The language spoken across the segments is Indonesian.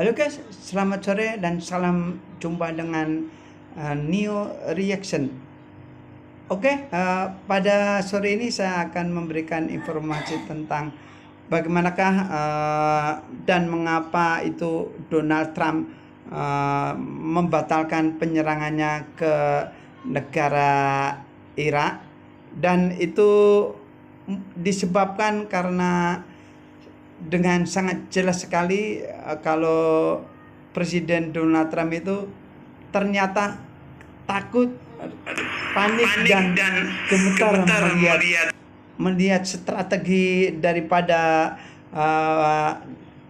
Halo guys, selamat sore dan salam jumpa dengan Neo Reaction. Pada sore ini saya akan memberikan informasi tentang bagaimanakah dan mengapa itu Donald Trump membatalkan penyerangannya ke negara Irak, dan itu disebabkan karena dengan sangat jelas sekali kalau Presiden Donald Trump itu ternyata takut, panik dan gemetar melihat strategi daripada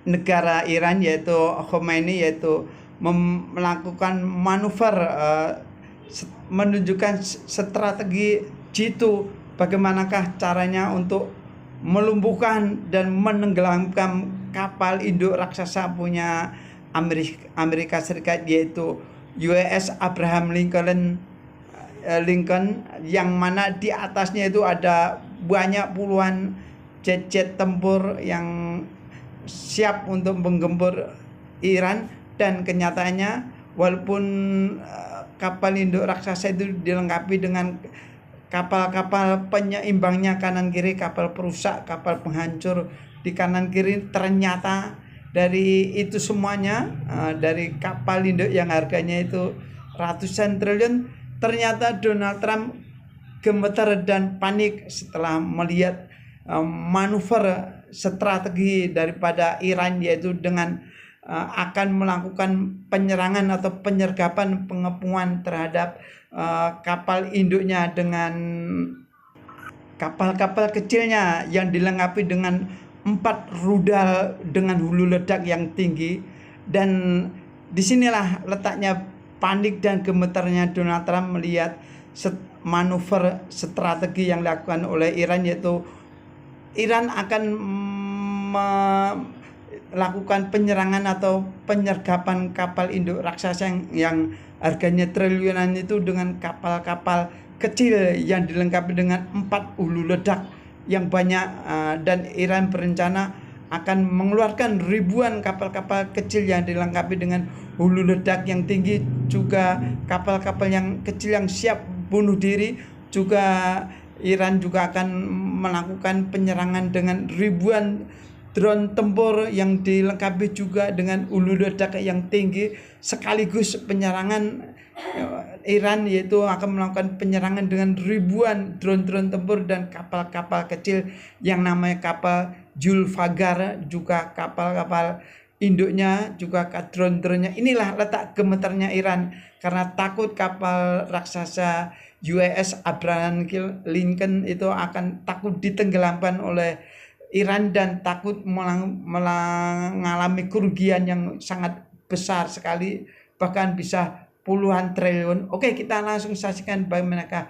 negara Iran, yaitu Khomeini, yaitu melakukan manuver, menunjukkan strategi jitu bagaimanakah caranya untuk melumpuhkan dan menenggelamkan kapal induk raksasa punya Amerika Serikat, yaitu USS Abraham Lincoln, yang mana di atasnya itu ada banyak puluhan jet-jet tempur yang siap untuk menggempur Iran. Dan kenyataannya walaupun kapal induk raksasa itu dilengkapi dengan kapal-kapal penyeimbangnya kanan kiri, kapal perusak, kapal penghancur di kanan kiri, ternyata dari itu semuanya, dari kapal induk yang harganya itu ratusan triliun, ternyata Donald Trump gemetar dan panik setelah melihat manuver strategi daripada Iran, yaitu dengan akan melakukan penyerangan atau penyergapan, pengepungan terhadap kapal induknya dengan kapal-kapal kecilnya yang dilengkapi dengan 4 rudal dengan hulu ledak yang tinggi. Dan disinilah letaknya panik dan gemetarnya Donald Trump melihat manuver strategi yang dilakukan oleh Iran, yaitu Iran akan melakukan penyerangan atau penyergapan kapal induk raksasa yang harganya triliunan itu dengan kapal-kapal kecil yang dilengkapi dengan 4 hulu ledak yang banyak, dan Iran berencana akan mengeluarkan ribuan kapal-kapal kecil yang dilengkapi dengan hulu ledak yang tinggi, juga kapal-kapal yang kecil yang siap bunuh diri. Juga Iran juga akan melakukan penyerangan dengan ribuan drone tempur yang dilengkapi juga dengan hulu ledak yang tinggi. Sekaligus penyerangan Iran yaitu akan melakukan penyerangan dengan ribuan drone tempur dan kapal-kapal kecil yang namanya kapal Julfagar, juga kapal-kapal induknya, juga drone-dronenya. Inilah letak gemetarnya Iran karena takut kapal raksasa USS Abraham Lincoln itu akan takut ditenggelamkan oleh Iran dan takut mengalami kerugian yang sangat besar sekali, bahkan bisa puluhan triliun. Kita langsung saksikan bagaimanakah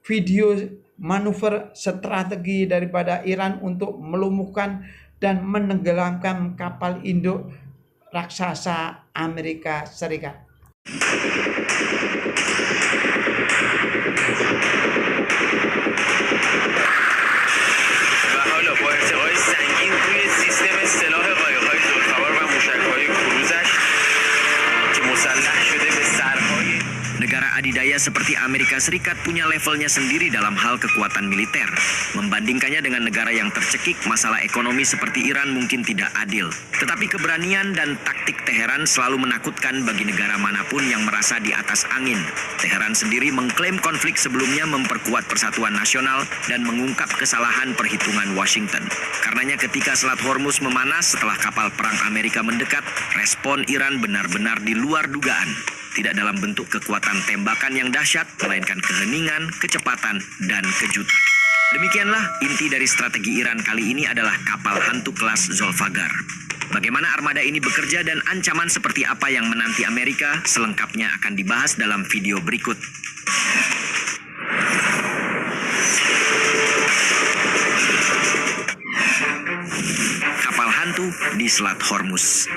video manuver strategi daripada Iran untuk melumpuhkan dan menenggelamkan kapal induk raksasa Amerika Serikat. Negara adidaya seperti Amerika Serikat punya levelnya sendiri dalam hal kekuatan militer. Membandingkannya dengan negara yang tercekik masalah ekonomi seperti Iran mungkin tidak adil. Tetapi keberanian dan taktik Teheran selalu menakutkan bagi negara manapun yang merasa di atas angin. Teheran sendiri mengklaim konflik sebelumnya memperkuat persatuan nasional dan mengungkap kesalahan perhitungan Washington. Karenanya ketika Selat Hormuz memanas setelah kapal perang Amerika mendekat, respon Iran benar-benar di luar dugaan. Tidak dalam bentuk kekuatan tembakan yang dahsyat, melainkan keheningan, kecepatan, dan kejutan. Demikianlah inti dari strategi Iran kali ini adalah kapal hantu kelas Zolfagar. Bagaimana armada ini bekerja dan ancaman seperti apa yang menanti Amerika, selengkapnya akan dibahas dalam video berikut. Kapal hantu di Selat Hormuz.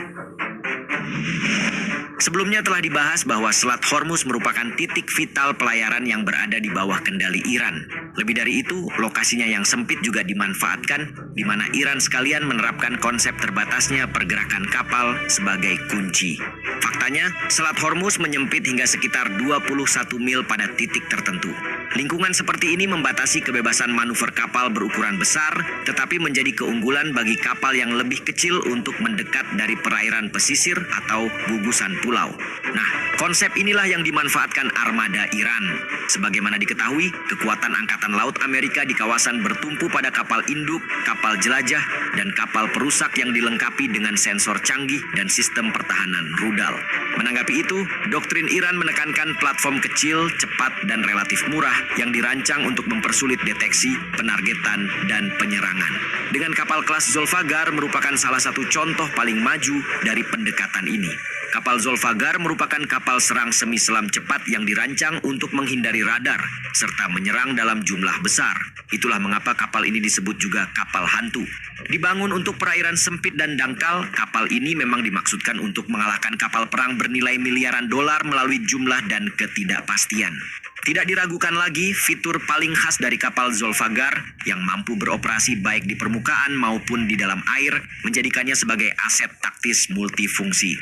Sebelumnya telah dibahas bahwa Selat Hormuz merupakan titik vital pelayaran yang berada di bawah kendali Iran. Lebih dari itu, lokasinya yang sempit juga dimanfaatkan, di mana Iran sekalian menerapkan konsep terbatasnya pergerakan kapal sebagai kunci. Faktanya, Selat Hormuz menyempit hingga sekitar 21 mil pada titik tertentu. Lingkungan seperti ini membatasi kebebasan manuver kapal berukuran besar, tetapi menjadi keunggulan bagi kapal yang lebih kecil untuk mendekat dari perairan pesisir atau gugusan pulau. Nah, konsep inilah yang dimanfaatkan armada Iran. Sebagaimana diketahui, kekuatan Angkatan Laut Amerika di kawasan bertumpu pada kapal induk, kapal jelajah, dan kapal perusak yang dilengkapi dengan sensor canggih dan sistem pertahanan rudal. Menanggapi itu, doktrin Iran menekankan platform kecil, cepat, dan relatif murah yang dirancang untuk mempersulit deteksi, penargetan, dan penyerangan. Dengan kapal kelas Zolfagar merupakan salah satu contoh paling maju dari pendekatan ini. Kapal Zolfagar merupakan kapal serang semi-selam cepat yang dirancang untuk menghindari radar, serta menyerang dalam jumlah besar. Itulah mengapa kapal ini disebut juga kapal hantu. Dibangun untuk perairan sempit dan dangkal, kapal ini memang dimaksudkan untuk mengalahkan kapal perang bernilai miliaran dolar melalui jumlah dan ketidakpastian. Tidak diragukan lagi, fitur paling khas dari kapal Zolfagar yang mampu beroperasi baik di permukaan maupun di dalam air menjadikannya sebagai aset taktis multifungsi.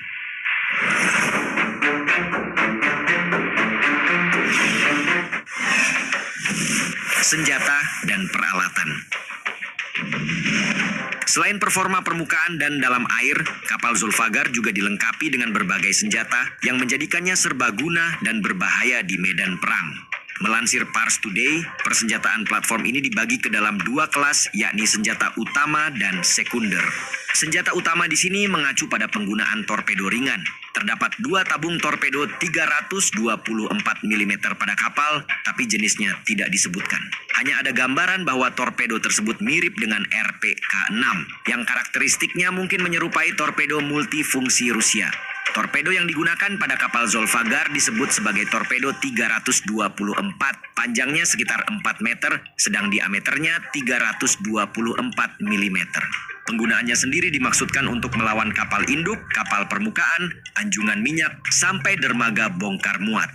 Senjata dan peralatan. Selain performa permukaan dan dalam air, kapal Zolfagar juga dilengkapi dengan berbagai senjata yang menjadikannya serbaguna dan berbahaya di medan perang. Melansir Pars Today, persenjataan platform ini dibagi ke dalam dua kelas, yakni senjata utama dan sekunder. Senjata utama di sini mengacu pada penggunaan torpedo ringan. Terdapat 2 tabung torpedo 324 mm pada kapal, tapi jenisnya tidak disebutkan. Hanya ada gambaran bahwa torpedo tersebut mirip dengan RPK-6, yang karakteristiknya mungkin menyerupai torpedo multifungsi Rusia. Torpedo yang digunakan pada kapal Zolfagar disebut sebagai torpedo 324, panjangnya sekitar 4 meter, sedang diameternya 324 mm. Penggunaannya sendiri dimaksudkan untuk melawan kapal induk, kapal permukaan, anjungan minyak, sampai dermaga bongkar muat.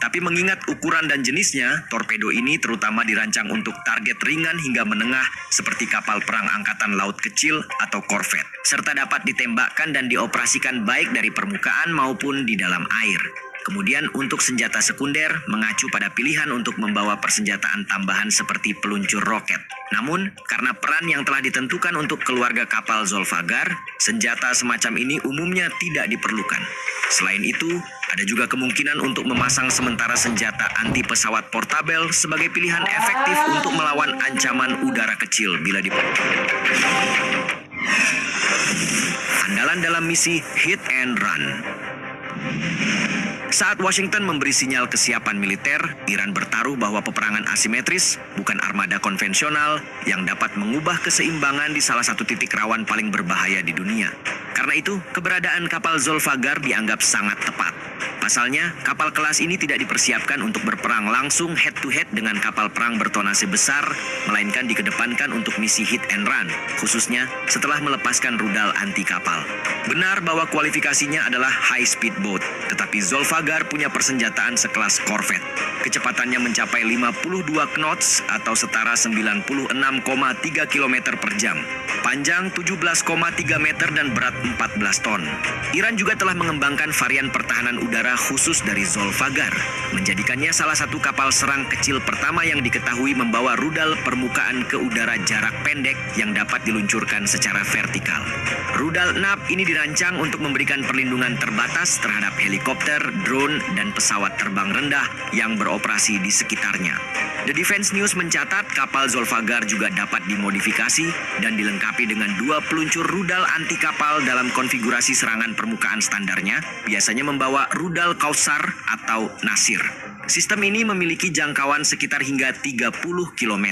Tapi mengingat ukuran dan jenisnya, torpedo ini terutama dirancang untuk target ringan hingga menengah seperti kapal perang angkatan laut kecil atau korvet, serta dapat ditembakkan dan dioperasikan baik dari permukaan maupun di dalam air. Kemudian untuk senjata sekunder mengacu pada pilihan untuk membawa persenjataan tambahan seperti peluncur roket. Namun, karena peran yang telah ditentukan untuk keluarga kapal Zolfagar, senjata semacam ini umumnya tidak diperlukan. Selain itu, ada juga kemungkinan untuk memasang sementara senjata anti pesawat portabel sebagai pilihan efektif untuk melawan ancaman udara kecil bila diperlukan. Andalan dalam misi Hit and Run. Saat Washington memberi sinyal kesiapan militer, Iran bertaruh bahwa peperangan asimetris bukan armada konvensional yang dapat mengubah keseimbangan di salah satu titik rawan paling berbahaya di dunia. Karena itu, keberadaan kapal Zolfagar dianggap sangat tepat. Pasalnya, kapal kelas ini tidak dipersiapkan untuk berperang langsung head-to-head dengan kapal perang bertonase besar, melainkan dikedepankan untuk misi hit and run, khususnya setelah melepaskan rudal anti kapal. Benar bahwa kualifikasinya adalah high-speed boat, tetapi Zolfagar punya persenjataan sekelas korvet. Kecepatannya mencapai 52 knots atau setara 96,3 km per jam. Panjang 17,3 meter dan berat 14 ton. Iran juga telah mengembangkan varian pertahanan udara khusus dari Zolfagar, menjadikannya salah satu kapal serang kecil pertama yang diketahui membawa rudal permukaan ke udara jarak pendek yang dapat diluncurkan secara vertikal. Rudal NAP ini dirancang untuk memberikan perlindungan terbatas terhadap helikopter, drone, dan pesawat terbang rendah yang beroperasi di sekitarnya. The Defense News mencatat kapal Zolfagar juga dapat dimodifikasi dan dilengkapi dengan 2 peluncur rudal anti kapal dalam konfigurasi serangan permukaan standarnya, biasanya membawa rudal Kausar atau Nasir. Sistem ini memiliki jangkauan sekitar hingga 30 km.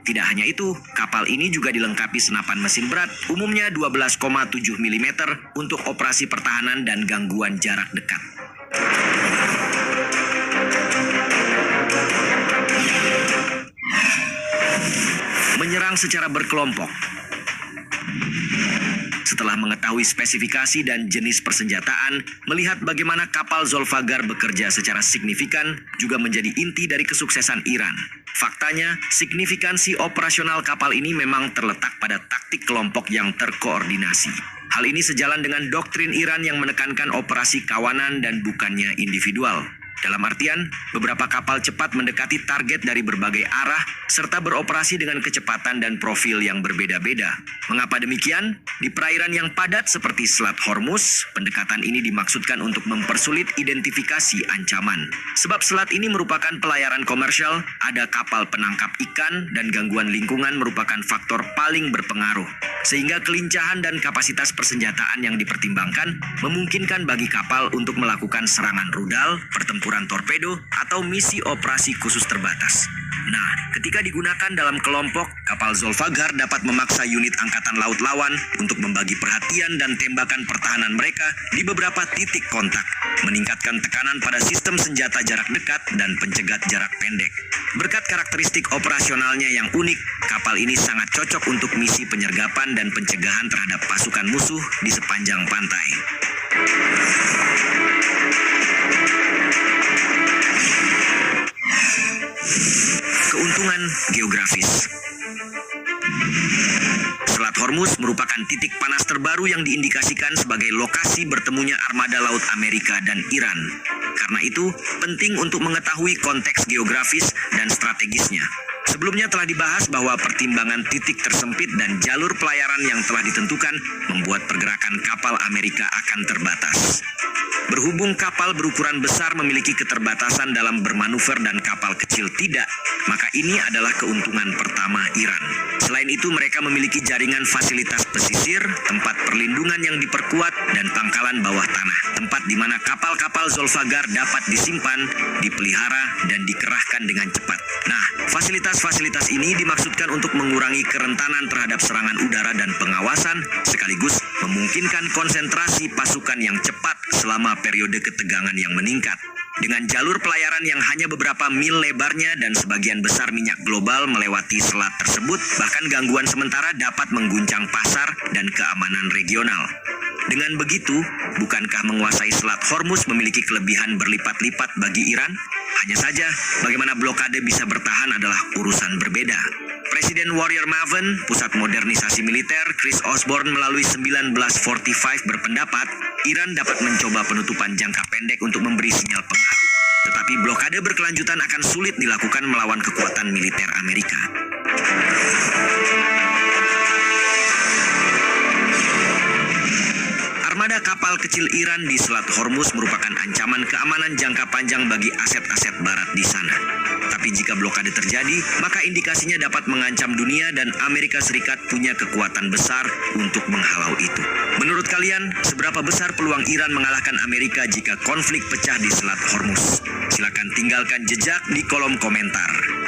Tidak hanya itu, kapal ini juga dilengkapi senapan mesin berat, umumnya 12,7 mm untuk operasi pertahanan dan gangguan jarak dekat. Menyerang secara berkelompok. Setelah setelah mengetahui spesifikasi dan jenis persenjataan, melihat bagaimana kapal Zolfaghar bekerja secara signifikan juga menjadi inti dari kesuksesan Iran. Faktanya, signifikansi operasional kapal ini memang terletak pada taktik kelompok yang terkoordinasi. Hal ini sejalan dengan doktrin Iran yang menekankan operasi kawanan dan bukannya individual. Dalam artian, beberapa kapal cepat mendekati target dari berbagai arah serta beroperasi dengan kecepatan dan profil yang berbeda-beda. Mengapa demikian? Di perairan yang padat seperti Selat Hormuz, pendekatan ini dimaksudkan untuk mempersulit identifikasi ancaman. Sebab selat ini merupakan pelayaran komersial, ada kapal penangkap ikan, dan gangguan lingkungan merupakan faktor paling berpengaruh. Sehingga kelincahan dan kapasitas persenjataan yang dipertimbangkan memungkinkan bagi kapal untuk melakukan serangan rudal, pertempuran torpedo, atau misi operasi khusus terbatas. Nah, ketika digunakan dalam kelompok, kapal Zolfaghar dapat memaksa unit angkatan laut lawan untuk membagi perhatian dan tembakan pertahanan mereka di beberapa titik kontak, meningkatkan tekanan pada sistem senjata jarak dekat dan pencegat jarak pendek. Berkat karakteristik operasionalnya yang unik, kapal ini sangat cocok untuk misi penyergapan dan pencegahan terhadap pasukan musuh di sepanjang pantai. Keuntungan geografis. Selat Hormuz merupakan titik panas terbaru yang diindikasikan sebagai lokasi bertemunya armada laut Amerika dan Iran. Karena itu, penting untuk mengetahui konteks geografis dan strategisnya. Sebelumnya telah dibahas bahwa pertimbangan titik tersempit dan jalur pelayaran yang telah ditentukan membuat pergerakan kapal Amerika akan terbatas. Berhubung kapal berukuran besar memiliki keterbatasan dalam bermanuver dan kapal kecil tidak, maka ini adalah keuntungan pertama Iran. Selain itu, mereka memiliki jaringan fasilitas pesisir, tempat perlindungan yang diperkuat, dan pangkalan bawah tanah, tempat di mana kapal-kapal Zolfaghar dapat disimpan, dipelihara, dan dikerahkan dengan cepat. Nah, fasilitas-fasilitas ini dimaksudkan untuk mengurangi kerentanan terhadap serangan udara dan pengawasan, sekaligus memungkinkan konsentrasi pasukan yang cepat selama periode ketegangan yang meningkat. Dengan jalur pelayaran yang hanya beberapa mil lebarnya dan sebagian besar minyak global melewati selat tersebut, bahkan gangguan sementara dapat mengguncang pasar dan keamanan regional. Dengan begitu, bukankah menguasai Selat Hormuz memiliki kelebihan berlipat-lipat bagi Iran? Hanya saja, bagaimana blokade bisa bertahan adalah urusan berbeda. Presiden Warrior Maven, Pusat Modernisasi Militer, Chris Osborne melalui 1945 berpendapat, Iran dapat mencoba penutupan jangka pendek untuk memberi sinyal pengaruh, tetapi blokade berkelanjutan akan sulit dilakukan melawan kekuatan militer Amerika. Armada kapal kecil Iran di Selat Hormuz merupakan ancaman keamanan jangka panjang bagi aset-aset barat di sana. Tapi jika blokade terjadi, maka indikasinya dapat mengancam dunia dan Amerika Serikat punya kekuatan besar untuk menghalau itu. Menurut kalian, seberapa besar peluang Iran mengalahkan Amerika jika konflik pecah di Selat Hormuz? Silakan tinggalkan jejak di kolom komentar.